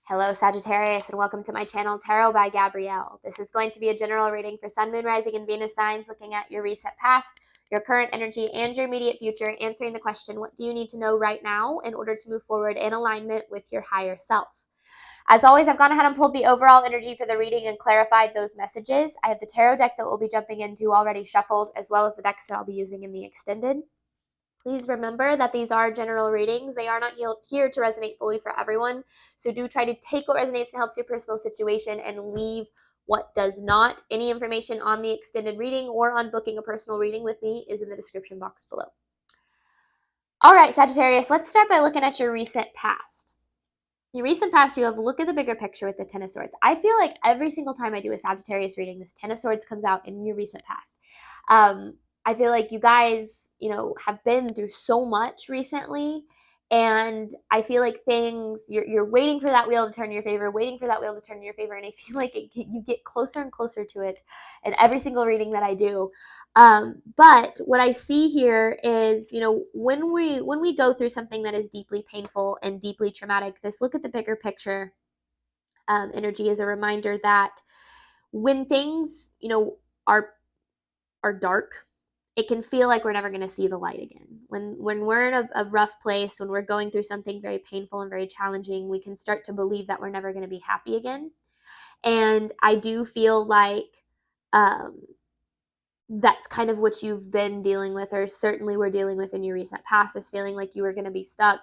Hello, Sagittarius, and welcome to my channel, Tarot by Gabrielle. This is going to be a general reading for Sun, Moon, Rising, and Venus signs, looking at your recent past, your current energy, and your immediate future, answering the question, what do you need to know right now in order to move forward in alignment with your higher self? As always, I've gone ahead and pulled the overall energy for the reading and clarified those messages. I have the tarot deck that we'll be jumping into already shuffled, as well as the decks that I'll be using in the extended. Please remember that these are general readings. They are not here to resonate fully for everyone. So do try to take what resonates and helps your personal situation and leave what does not. Any information on the extended reading or on booking a personal reading with me is in the description box below. All right, Sagittarius, let's start by looking at your recent past. Your recent past, you have look at the bigger picture with the Ten of Swords. I feel like every single time I do a Sagittarius reading, this Ten of Swords comes out in your recent past. I feel like you guys, have been through so much recently, and I feel like you're waiting for that wheel to turn in your favor, waiting for that wheel to turn in your favor, and I feel like you get closer and closer to it in every single reading that I do. But what I see here is, when we go through something that is deeply painful and deeply traumatic, this look at the bigger picture energy is a reminder that when things, are dark, it can feel like we're never going to see the light again. When we're in a rough place, when we're going through something very painful and very challenging, we can start to believe that we're never going to be happy again. And I do feel like that's kind of what you've been dealing with, or certainly were dealing with in your recent past, is feeling like you were going to be stuck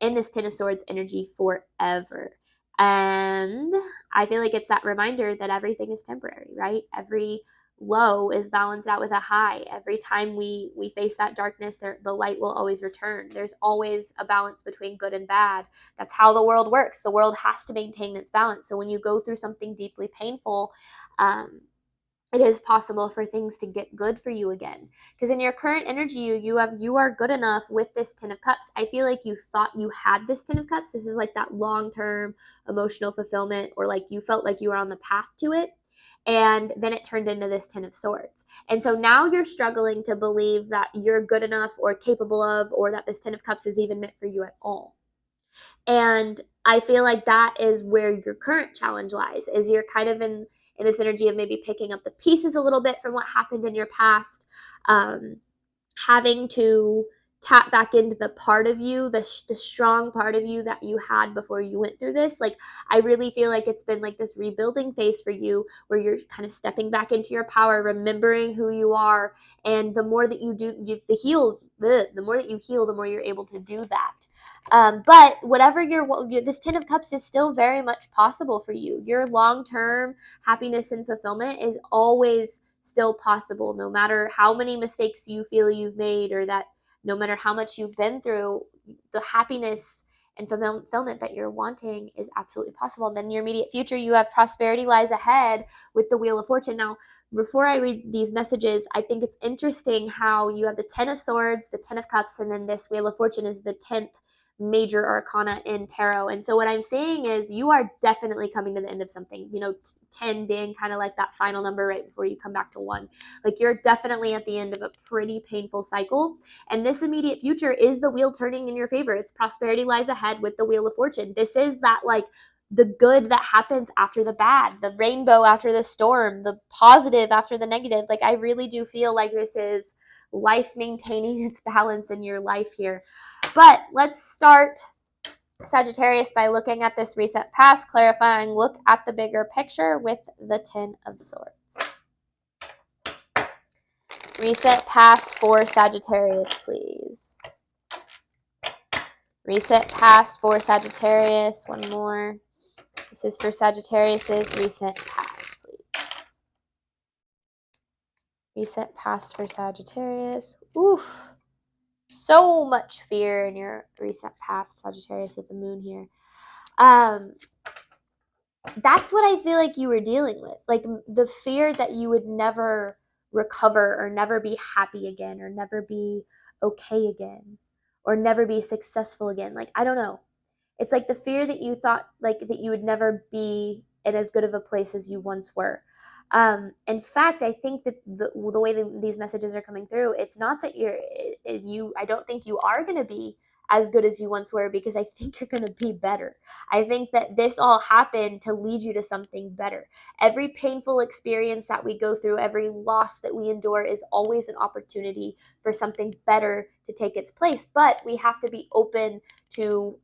in this Ten of Swords energy forever. And I feel like it's that reminder that everything is temporary, right? Every low is balanced out with a high. Every time we face that darkness, the light will always return. There's always a balance between good and bad. That's how the world works. The world has to maintain its balance. So when you go through something deeply painful, it is possible for things to get good for you again. Because in your current energy, you are good enough with this Ten of Cups. I feel like you thought you had this Ten of Cups. This is like that long-term emotional fulfillment, or like you felt like you were on the path to it. And then it turned into this Ten of Swords. And so now you're struggling to believe that you're good enough or capable of, or that this Ten of Cups is even meant for you at all. And I feel like that is where your current challenge lies, is you're kind of in this energy of maybe picking up the pieces a little bit from what happened in your past, having to tap back into the part of you, the strong part of you that you had before you went through this. Like, I really feel like it's been like this rebuilding phase for you, where you're kind of stepping back into your power, remembering who you are. And the more that you do, the more that you heal, the more you're able to do that. But whatever this Ten of Cups is still very much possible for you. Your long-term happiness and fulfillment is always still possible, no matter how many mistakes you feel you've made, or that no matter how much you've been through, the happiness and fulfillment that you're wanting is absolutely possible. And then in your immediate future, you have prosperity lies ahead with the Wheel of Fortune. Now, before I read these messages, I think it's interesting how you have the Ten of Swords, the Ten of Cups, and then this Wheel of Fortune is the 10th major arcana in tarot. And so what I'm saying is you are definitely coming to the end of something, 10 being kind of like that final number right before you come back to 1. Like, you're definitely at the end of a pretty painful cycle. And this immediate future is the wheel turning in your favor. It's prosperity lies ahead with the Wheel of Fortune. This is that, like, the good that happens after the bad, the rainbow after the storm, the positive after the negative. Like, I really do feel like this is life maintaining its balance in your life here. But let's start, Sagittarius, by looking at this recent past, clarifying, look at the bigger picture with the Ten of Swords. Recent past for Sagittarius, please. Recent past for Sagittarius. One more. This is for Sagittarius's recent past, please. Recent past for Sagittarius. Oof. So much fear in your recent past, Sagittarius, with the moon here. That's what I feel like you were dealing with. Like, the fear that you would never recover, or never be happy again, or never be okay again, or never be successful again. Like, I don't know. It's like the fear that you thought, like, that you would never be in as good of a place as you once were. In fact, I think that the way these messages are coming through, it's not that I don't think you are going to be as good as you once were, because I think you're going to be better. I think that this all happened to lead you to something better. Every painful experience that we go through, every loss that we endure is always an opportunity for something better to take its place. But we have to be open to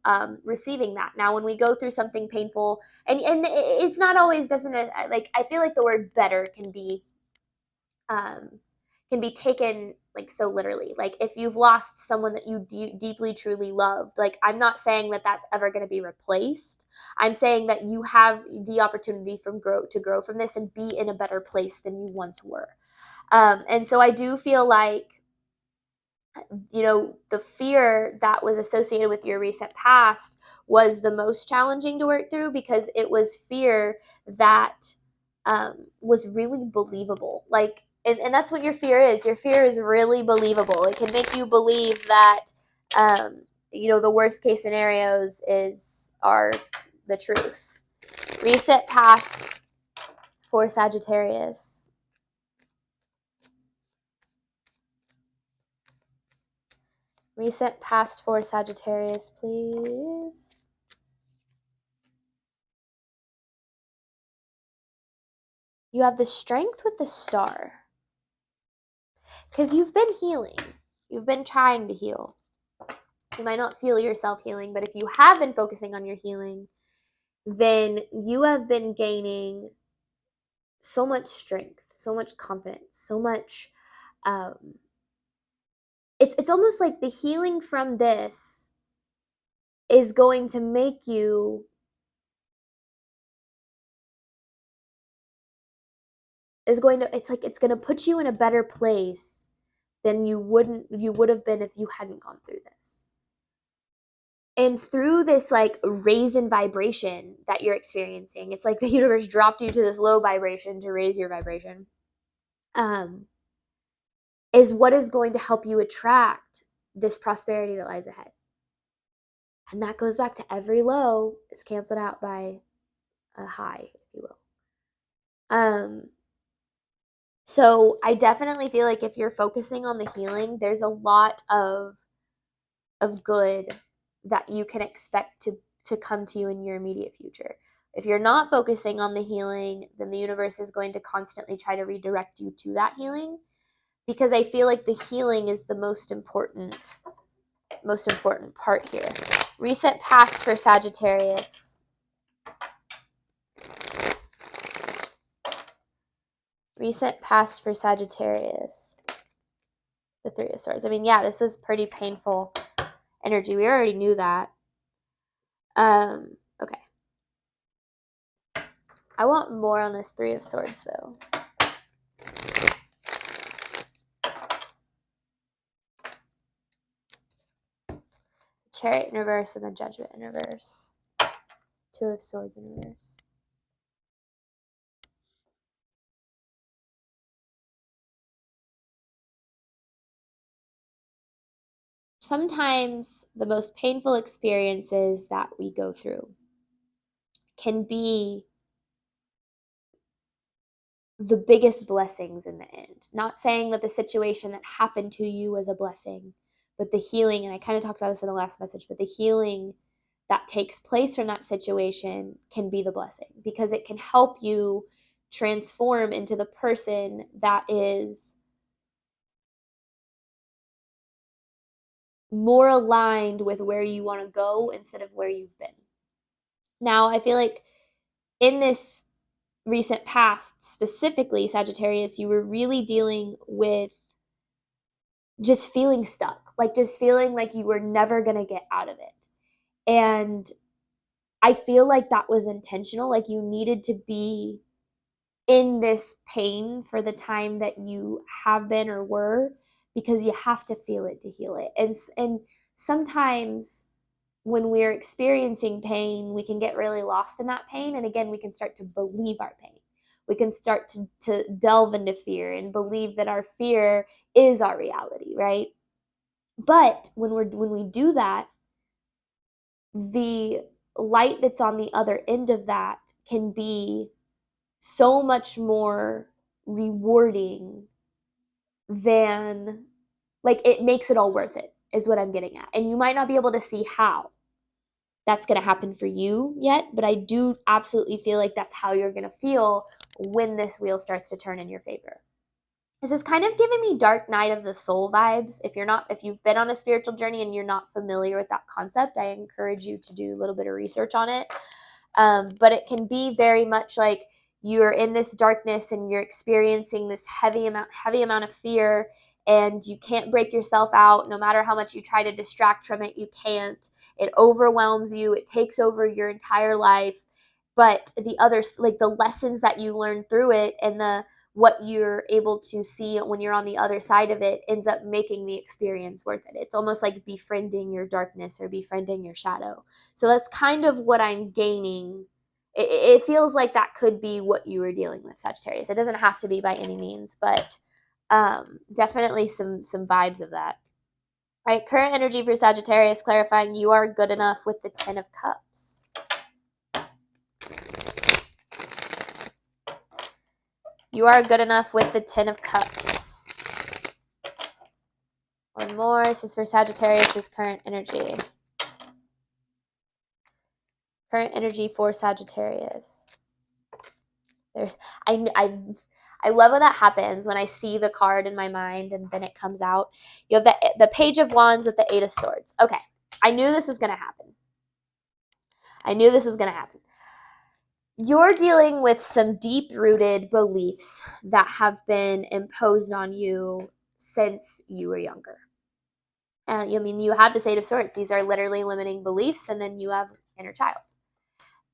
receiving that. Now, when we go through something painful, and it's not always, doesn't it, like, I feel like the word better um, can be taken like so literally. Like if you've lost someone that you deeply truly loved, like I'm not saying that that's ever going to be replaced. I'm saying that you have the opportunity to grow from this and be in a better place than you once were. And so I do feel like, the fear that was associated with your recent past was the most challenging to work through, because it was fear that was really believable. Like, and that's what your fear is. Your fear is really believable. It can make you believe that, the worst case scenarios are the truth. Reset past for Sagittarius. Reset past for Sagittarius, please. You have the Strength with the Star. Because you've been healing. You've been trying to heal. You might not feel yourself healing, but if you have been focusing on your healing, then you have been gaining so much strength, so much confidence, so much. It's almost like the healing from this is going to make you. It's going to put you in a better place than you would have been if you hadn't gone through this. And through this like raise in vibration that you're experiencing, it's like the universe dropped you to this low vibration to raise your vibration, is what is going to help you attract this prosperity that lies ahead. And that goes back to every low is canceled out by a high, if you will. So I definitely feel like if you're focusing on the healing, there's a lot of good that you can expect to come to you in your immediate future. If you're not focusing on the healing, then the universe is going to constantly try to redirect you to that healing, because I feel like the healing is the most important part here. Reset past for Sagittarius. Reset past for Sagittarius. The Three of Swords. I mean, yeah, this was pretty painful energy. We already knew that. Okay. I want more on this Three of Swords, though. Chariot in reverse and the Judgment in reverse. Two of Swords in reverse. Sometimes the most painful experiences that we go through can be the biggest blessings in the end. Not saying that the situation that happened to you was a blessing, but the healing, and I kind of talked about this in the last message, but the healing that takes place from that situation can be the blessing, because it can help you transform into the person that is more aligned with where you want to go instead of where you've been. Now, I feel like in this recent past, specifically Sagittarius, you were really dealing with just feeling stuck, like just feeling like you were never going to get out of it. And I feel like that was intentional. Like you needed to be in this pain for the time that you have been or were, because you have to feel it to heal it. And sometimes when we're experiencing pain, we can get really lost in that pain. And again, we can start to believe our pain. We can start to delve into fear and believe that our fear is our reality, right? But when we do that, the light that's on the other end of that can be so much more rewarding than, like, it makes it all worth it. is what I'm getting at. And you might not be able to see how that's going to happen for you yet, but I do absolutely feel like that's how you're going to feel when this wheel starts to turn in your favor. This is kind of giving me dark night of the soul vibes. If you've been on a spiritual journey and you're not familiar with that concept, I encourage you to do a little bit of research on it. But it can be very much like you're in this darkness and you're experiencing this heavy amount of fear, and you can't break yourself out. No matter how much you try to distract from it, you can't. It overwhelms you. It takes over your entire life. But the others, like the lessons that you learn through it and what you're able to see when you're on the other side of it ends up making the experience worth it. It's almost like befriending your darkness or befriending your shadow. So that's kind of what I'm gaining. It feels like that could be what you were dealing with, Sagittarius. It doesn't have to be by any means, but definitely some vibes of that. All right, current energy for Sagittarius, clarifying you are good enough with the Ten of Cups. You are good enough with the Ten of Cups. One more. This is for Sagittarius' current energy. Current energy for Sagittarius. I love when that happens, when I see the card in my mind and then it comes out. You have the Page of Wands with the Eight of Swords. Okay, I knew this was going to happen. You're dealing with some deep-rooted beliefs that have been imposed on you since you were younger. You have this Eight of Swords. These are literally limiting beliefs, and then you have inner child.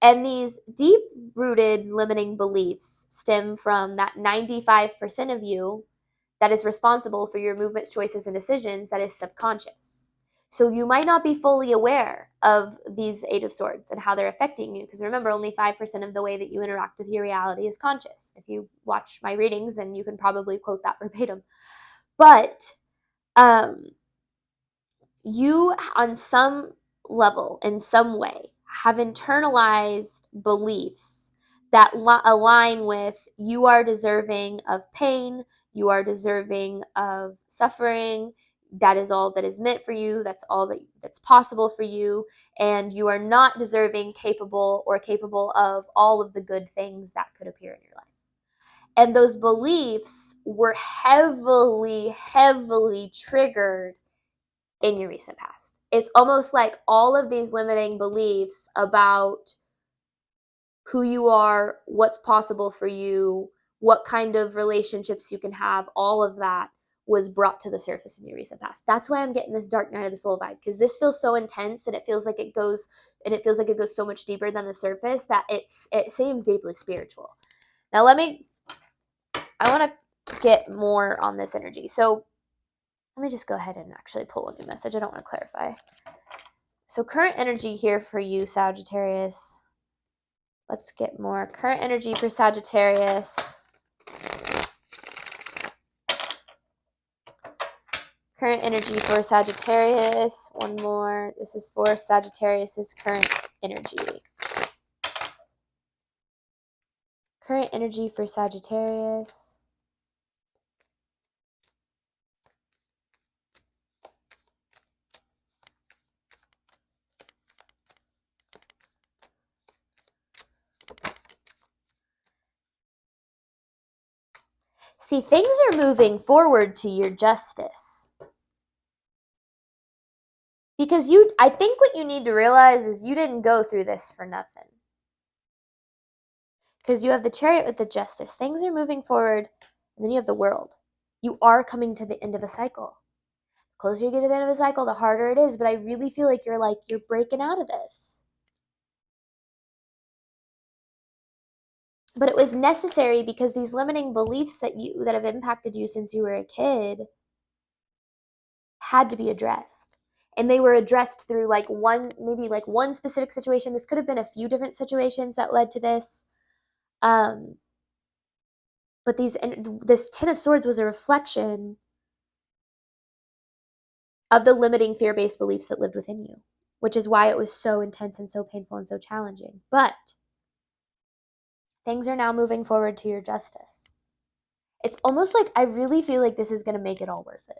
And these deep-rooted limiting beliefs stem from that 95% of you that is responsible for your movements, choices, and decisions that is subconscious. So you might not be fully aware of these Eight of Swords and how they're affecting you, because remember, only 5% of the way that you interact with your reality is conscious. If you watch my readings, then you can probably quote that verbatim. But you, on some level, in some way, have internalized beliefs that align with you are deserving of pain, you are deserving of suffering, that is all that is meant for you, that's all that's possible for you, and you are not deserving, capable of all of the good things that could appear in your life. And those beliefs were heavily, heavily triggered in your recent past. It's almost like all of these limiting beliefs about who you are, what's possible for you, what kind of relationships you can have, all of that was brought to the surface in your recent past. That's why I'm getting this dark night of the soul vibe, because this feels so intense and it feels like it goes so much deeper than the surface that it seems deeply spiritual. Now I want to get more on this energy. So let me just go ahead and actually pull a new message. I don't want to clarify. So current energy here for you, Sagittarius. Let's get more. Current energy for Sagittarius. Current energy for Sagittarius. One more. This is for Sagittarius's current energy. Current energy for Sagittarius. See, things are moving forward to your justice. Because I think what you need to realize is you didn't go through this for nothing. Because you have the Chariot with the Justice. Things are moving forward, and then you have the World. You are coming to the end of a cycle. The closer you get to the end of a cycle, the harder it is, but I really feel like you're breaking out of this. But it was necessary because these limiting beliefs that have impacted you since you were a kid had to be addressed. And they were addressed through one specific situation. This could have been a few different situations that led to this. But this Ten of Swords was a reflection of the limiting fear-based beliefs that lived within you, which is why it was so intense and so painful and so challenging. But things are now moving forward to your justice. It's almost like I really feel like this is going to make it all worth it.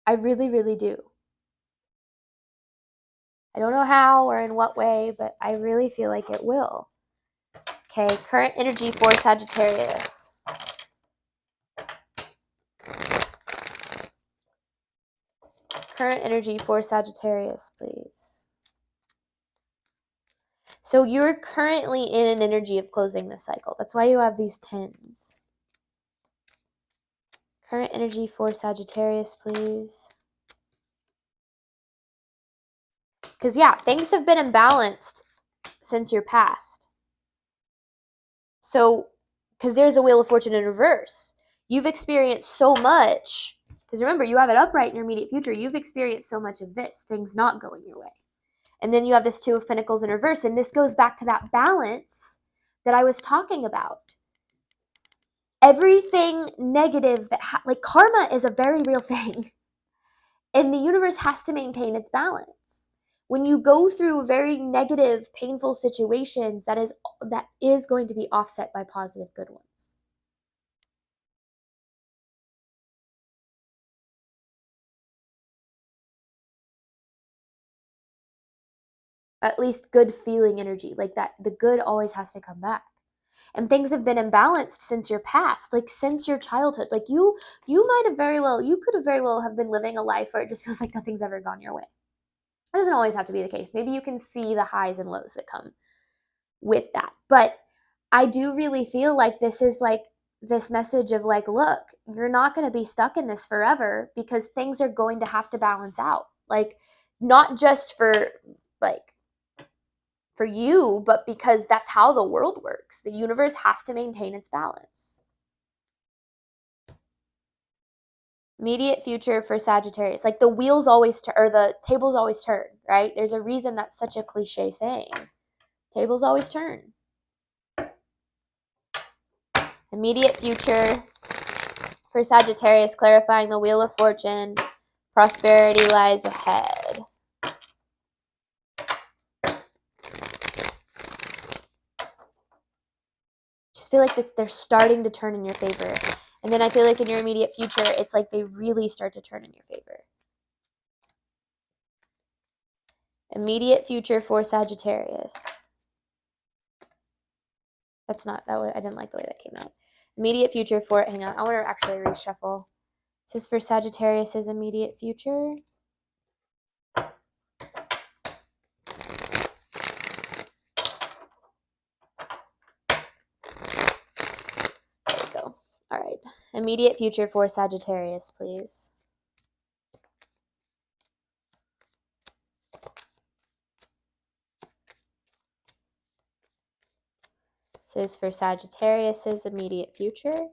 I really, really do. I don't know how or in what way, but I really feel like it will. Okay, current energy for Sagittarius. Current energy for Sagittarius, please. So you're currently in an energy of closing the cycle. That's why you have these 10s. Current energy for Sagittarius, please. Because, yeah, things have been imbalanced since your past. So, because there's a Wheel of Fortune in reverse. You've experienced so much. Because remember, you have it upright in your immediate future. You've experienced so much of this, things not going your way. And then you have this Two of Pentacles in reverse. And this goes back to that balance that I was talking about. Everything negative that, like karma is a very real thing. And the universe has to maintain its balance. When you go through very negative, painful situations, that is going to be offset by positive, good ones. At least good feeling energy, like that, the good always has to come back. And things have been imbalanced since your past, like since your childhood. Like you could have very well have been living a life where it just feels like nothing's ever gone your way. It doesn't always have to be the case. Maybe you can see the highs and lows that come with that. But I do really feel like this is like this message of like, look, you're not going to be stuck in this forever because things are going to have to balance out. Like not just for like for you, but because that's how the world works. The universe has to maintain its balance. Immediate future for Sagittarius. Like the wheels always turn, or the tables always turn, right? There's a reason that's such a cliche saying. Tables always turn. Immediate future for Sagittarius, clarifying the Wheel of Fortune. Prosperity lies ahead. Just feel like they're starting to turn in your favor. And then I feel like in your immediate future, it's like they really start to turn in your favor. Immediate future for Sagittarius. That's not, I didn't like the way that came out. Immediate future for, hang on, I want to actually reshuffle. This is for Sagittarius's immediate future. There we go. All right. Immediate future for Sagittarius, please. This is for Sagittarius's immediate future.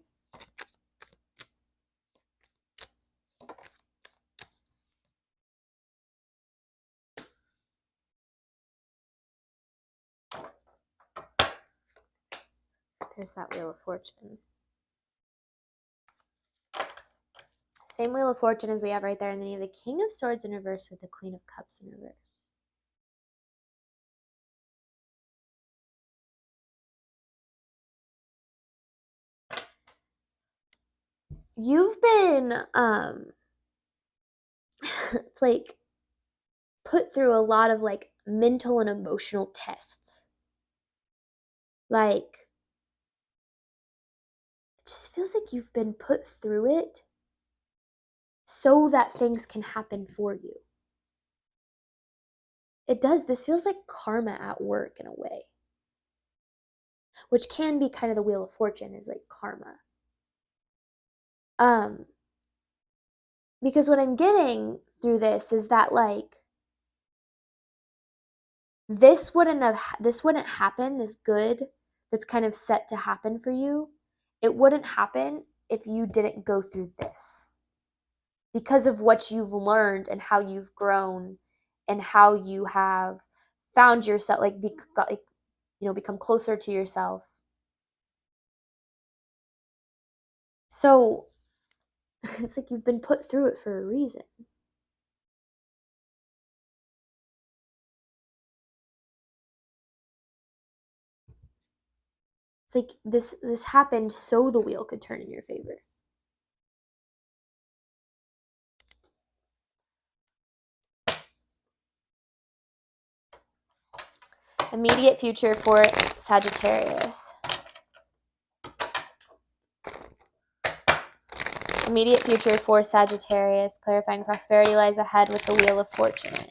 There's that Wheel of Fortune. Same Wheel of Fortune as we have right there. And then you have the King of Swords in reverse with the Queen of Cups in reverse. You've been like put through a lot of like mental and emotional tests. Like it just feels like you've been put through it so that things can happen for you. It does. This feels like karma at work in a way, which can be kind of the Wheel of Fortune is like karma. Because what I'm getting through this is that like this wouldn't happen, this good that's kind of set to happen for you. It wouldn't happen if you didn't go through this. Because of what you've learned and how you've grown and how you have found yourself, like, become closer to yourself. So it's like you've been put through it for a reason. It's like this happened so the wheel could turn in your favor. Immediate future for Sagittarius. Immediate future for Sagittarius. Clarifying prosperity lies ahead with the Wheel of Fortune.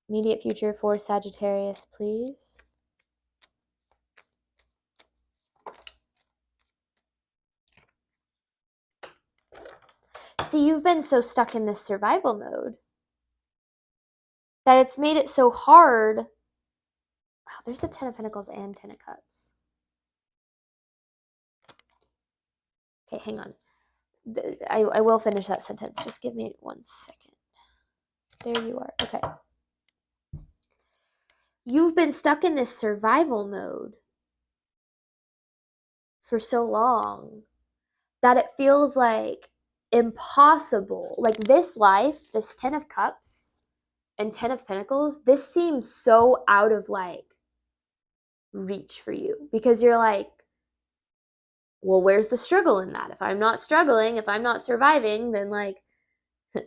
Immediate future for Sagittarius, please. See, you've been so stuck in this survival mode that it's made it so hard. Wow, there's a 10 of Pentacles and 10 of Cups. Okay, hang on. I will finish that sentence. Just give me 1 second. There you are. Okay. You've been stuck in this survival mode for so long that it feels like impossible. Like this life, this 10 of Cups and 10 of Pentacles, this seems so out of like reach for you because you're like, well, where's the struggle in that? If I'm not struggling, if I'm not surviving, then like,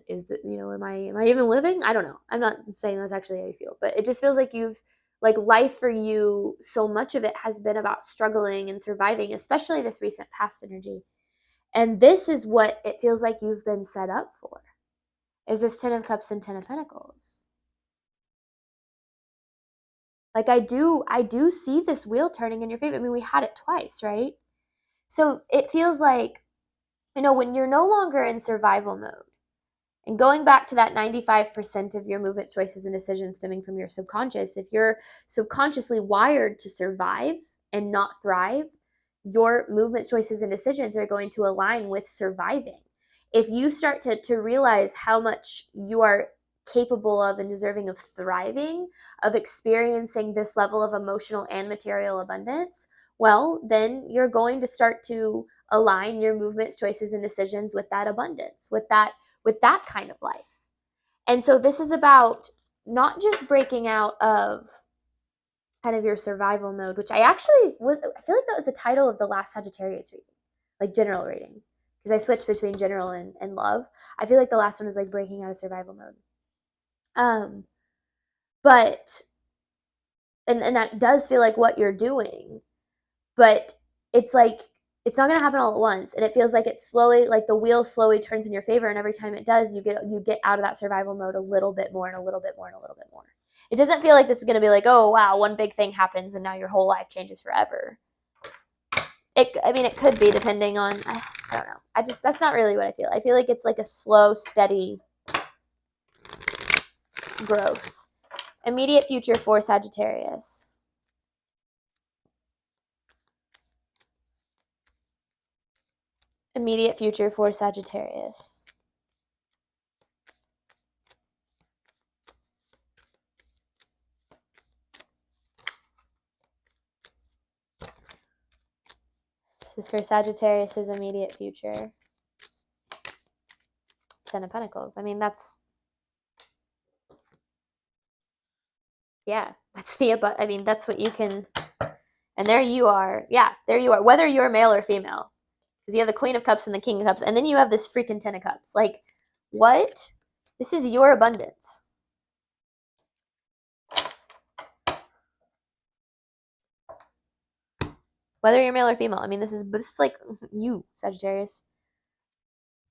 is that, you know, am I even living? I don't know. I'm not saying that's actually how you feel, but it just feels like you've like life for you, so much of it has been about struggling and surviving, especially this recent past energy. And this is what it feels like you've been set up for, is this 10 of Cups and 10 of Pentacles. Like I do see this wheel turning in your favor. I mean, we had it twice, right? So it feels like, you know, when you're no longer in survival mode, and going back to that 95% of your movements, choices, and decisions stemming from your subconscious, if you're subconsciously wired to survive and not thrive, your movements, choices, and decisions are going to align with surviving. If you start to realize how much you are capable of and deserving of thriving, of experiencing this level of emotional and material abundance, well, then you're going to start to align your movements, choices, and decisions with that abundance, with that kind of life. And so this is about not just breaking out of kind of your survival mode, which I feel like that was the title of the last Sagittarius reading, like general reading, because I switched between general and love. I feel like the last one is like breaking out of survival mode. But and that does feel like what you're doing, but it's like it's not going to happen all at once, and it feels like it's slowly, like the wheel slowly turns in your favor, and every time it does, you get out of that survival mode a little bit more and a little bit more and a little bit more. It doesn't feel like this is going to be like, oh wow, one big thing happens and now your whole life changes forever. It could be, depending on, I don't know. That's not really what I feel. I feel like it's like a slow, steady growth. Immediate future for Sagittarius. Immediate future for Sagittarius. This is for Sagittarius's immediate future. 10 of Pentacles. I mean, that's what you can, and there you are. Yeah, there you are. Whether you're male or female, because you have the Queen of Cups and the King of Cups, and then you have this freaking 10 of Cups. Like, what? This is your abundance. Whether you're male or female. I mean, this is like you, Sagittarius.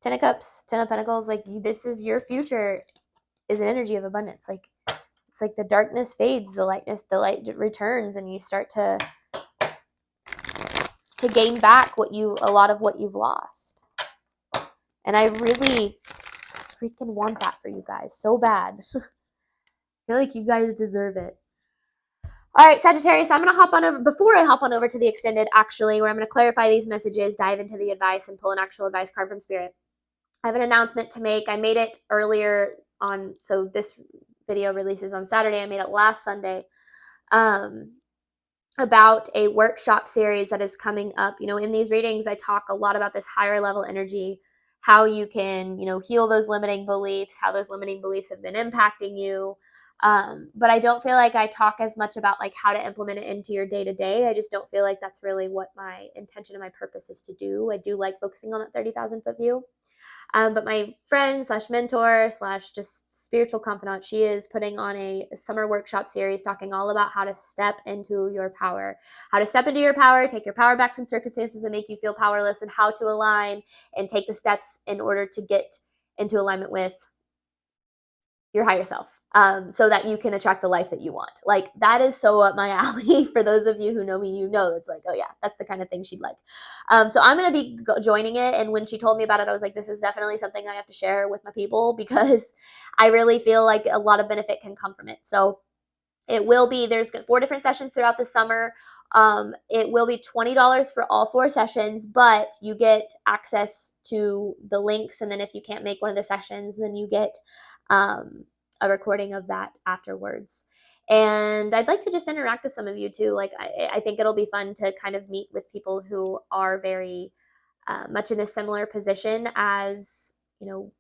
10 of Cups, 10 of Pentacles, like this is your future, is an energy of abundance. Like, it's like the darkness fades, the light returns, and you start to gain back a lot of what you've lost. And I really freaking want that for you guys so bad. I feel like you guys deserve it. All right, Sagittarius, I'm going to hop on over, before I hop on over to the extended, actually, where I'm going to clarify these messages, dive into the advice, and pull an actual advice card from Spirit. I have an announcement to make. I made it earlier on, so this video releases on Saturday. I made it last Sunday, about a workshop series that is coming up. You know, in these readings, I talk a lot about this higher level energy, how you can, you know, heal those limiting beliefs, how those limiting beliefs have been impacting you. But I don't feel like I talk as much about like how to implement it into your day to day. I just don't feel like that's really what my intention and my purpose is to do. I do like focusing on that 30,000 foot view. But my friend slash mentor slash just spiritual confidant, she is putting on a summer workshop series talking all about how to step into your power, take your power back from circumstances that make you feel powerless, and how to align and take the steps in order to get into alignment with your higher self, so that you can attract the life that you want. Like, that is so up my alley. For those of you who know me, you know, it's like, oh yeah, that's the kind of thing she'd like. So I'm going to be joining it. And when she told me about it, I was like, this is definitely something I have to share with my people, because I really feel like a lot of benefit can come from it. So it will be, there's 4 different sessions throughout the summer. It will be $20 for all 4 sessions, but you get access to the links. And then if you can't make one of the sessions, then you get a recording of that afterwards. And I'd like to just interact with some of you too. Like, I think it'll be fun to kind of meet with people who are very much in a similar position as, you know,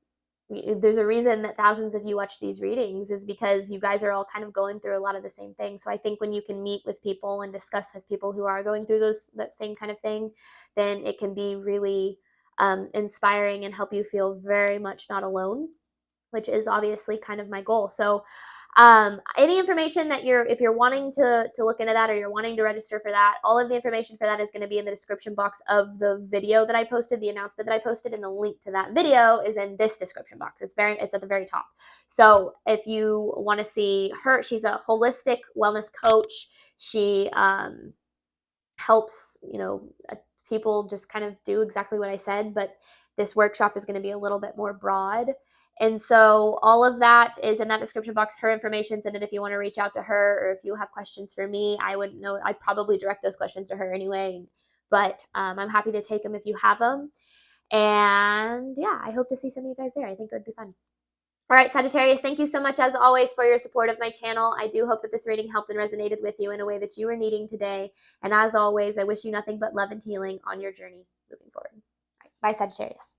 there's a reason that thousands of you watch these readings, is because you guys are all kind of going through a lot of the same things. So I think when you can meet with people and discuss with people who are going through that same kind of thing, then it can be really inspiring and help you feel very much not alone, which is obviously kind of my goal. So any information that if you're wanting to look into that, or you're wanting to register for that, all of the information for that is going to be in the description box of the video that I posted, the announcement that I posted, and the link to that video is in this description box. It's at the very top. So if you want to see her, she's a holistic wellness coach. She helps, people just kind of do exactly what I said, but this workshop is going to be a little bit more broad. And so all of that is in that description box. Her information's in it if you want to reach out to her, or if you have questions for me. I'd probably direct those questions to her anyway, but I'm happy to take them if you have them. And yeah, I hope to see some of you guys there. I think it would be fun. All right, Sagittarius, thank you so much as always for your support of my channel. I do hope that this reading helped and resonated with you in a way that you were needing today. And as always, I wish you nothing but love and healing on your journey moving forward. All right, bye, Sagittarius.